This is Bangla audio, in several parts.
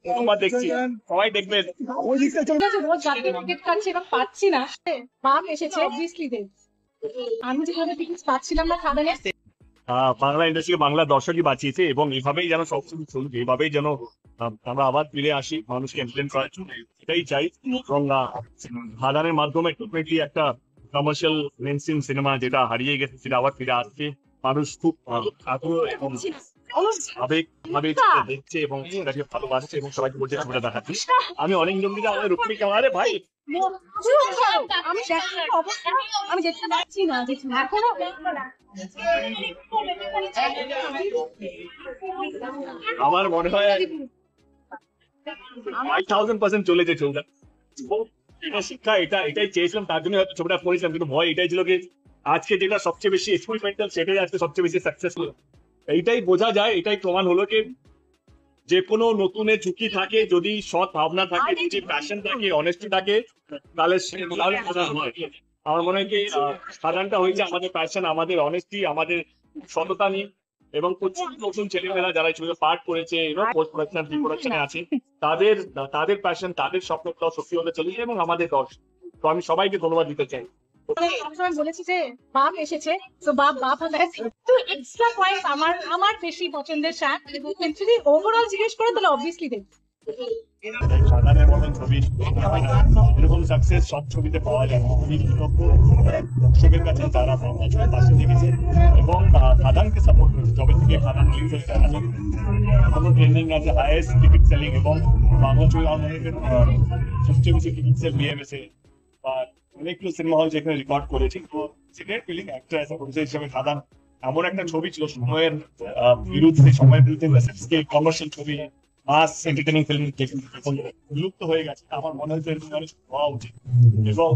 প্রথমবার দেখছি, সবাই দেখবেন। রোজ রাতে টিকিট কাটছি এবং পাচ্ছি না, বাপ এসেছে অবভিয়াসলি দেব। আমি যেভাবে টিকিট পাচ্ছিলাম না খাদানে, বাংলা ইন্ডাস্ট্রিকে বাংলা দর্শকই বাঁচিয়েছে এবং এভাবেই যেন সবকিছু চলুক, এইভাবেই যেন আমরা আবার ফিরে আসি মানুষকে এন্টারটেইন করার জন্য, এটাই চাই। এবং খাদানের মাধ্যমে ডেফিনেটলি একটা কমার্শিয়াল মেইনস্ট্রিম সিনেমা যেটা হারিয়ে গেছে সেটা আবার ফিরে আসছে। মানুষ খুব আগ্রহ এবং আবেগ দেখছে এবং সেটাকে ভালোবাসছে এবং সবাইকে বলছে ছবিটা দেখাচ্ছি। আমি অনেক জনকে আমাদের রুক্মিণী আরে ভাই আমি যেতে পারছি না এখনো। আমার মনে হয় 5000% চলেছে ছবিটা। এটা শিক্ষা, এটাই চেয়েছিলাম, তার জন্য হয়তো ছবিটা করেছিলাম, কিন্তু ভয় এটাই ছিল যে আজকে যেটা সবচেয়ে বেশি এক্সপেরিমেন্টাল সেটাই আজকে সবচেয়ে বেশি সাকসেসফুল। এইটাই বোঝা যায়, এটাই প্রমাণ হলো কি যে কোনো নতুনের ঝুঁকি থাকে, যদি সৎ ভাবনা থাকে, যদি প্যাশন থাকে, অনেস্টি থাকে, তাহলে আমার মনে হয় কি সাধারণটা হয়েছে আমাদের প্যাশন, আমাদের অনেস্টি, আমাদের সততা নিয়ে। এবং প্রচুর নতুন ছেলেমেয়েরা যারা ছবিতে পার্ট করেছে এবং পোস্ট প্রোডাকশন প্রি প্রোডাকশনে আছে, তাদের প্যাশন, তাদের স্বপ্নটাও সত্যি হতে চলেছে এবং আমাদের দর্শক। তো আমি সবাইকে ধন্যবাদ দিতে চাই। সবসময় বলেছি যে বাপ এসেছে, তো বাপ হবে তো এক্সট্রা পয়েন্ট আমার বেশি পছন্দের শাক। যদি ওভারঅল জিজ্ঞেস করে তাহলে অবভিয়াসলি দেব। খাদানের মতন ছবি এরকম সাকসেস সব ছবিতে পাওয়া যায়। খুবই কৃতজ্ঞ দর্শকের কাছে যারা বাংলা ছবির পাশে দেখেছে এবং খাদানকে সাপোর্ট করেছে। যবে থেকে খাদান রিলিজ হয়েছে এখন ট্রেন্ডিং আছে হাইয়েস্ট টিকিট সেলিং এবং বাংলা ছবি আমাদের সবচেয়ে বেশি টিকিট সেল নিয়ে গেছে বা অনেকগুলো সিনেমা হল যেখানে রেকর্ড করেছে। তো সেটাই ফিলিং একটা অ্যাজ এ প্রডিউসার হিসেবে খাদান এমন একটা ছবি ছিল সময়ের বিরুদ্ধে কমার্শিয়াল ছবি, মাস এন্টারটেইনিং ফিল্ম এখন বিলুপ্ত হয়ে গেছে। আমার মনে হচ্ছে হওয়া উচিত এবং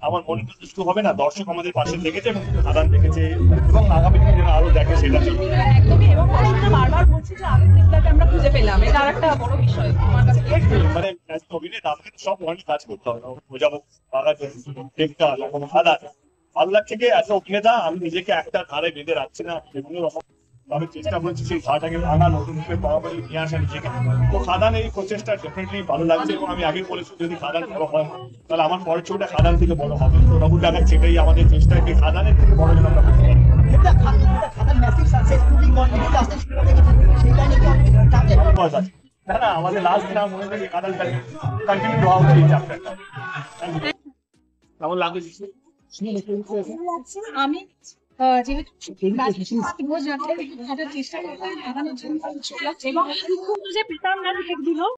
আমার মনে হয় শুধু হবে না, দর্শক আমাদের পাশে দেখেছে এবং খাদান দেখেছে এবং আগামী দিনে যেন আরো দেখে সেটা একদমই। এবং দর্শকরা বারবার বলছে যে আবেগটাকে আমরা খুঁজে পেলাম, এটা আরেকটা বড় বিষয় আমার কাছে। মানে অভিনেতা আমাকে সব ধরনের কাজ করতে হবে, বোঝাবো বাংলা দেখতে হবে এবং খাদান ভালো লাগছে কি এত অভিনেতা আমি নিজেকে একটা ধারে বেঁধে রাখছি না, বিভিন্ন রকম আমি চেষ্টা করছি সেই ধারাটাকে ভাঙা, নতুন করে বরাবরই নিয়ে আসা নিজেকে। তো খাদান এই প্রচেষ্টা ডেফিনেটলি ভালো লাগছে এবং আমি আগে বলেছি যদি খাদান বড় হয় তাহলে আমার পরের ছবিটা খাদান থেকে বড় হবে। তো রঘু ডাকাত সেটাই আমাদের চেষ্টা, কি খাদানের থেকে বড় যেন আমরা করতে পারি। না আমাদের লাস্ট দিন মনে করি খাদানটা কন্টিনিউ হওয়া উচিত চ্যাপ্টারটা। কেমন লাগছে? আমি যেহেতু চেষ্টা করতে এবং খুব যে পেতাম না টিকিট গুলো।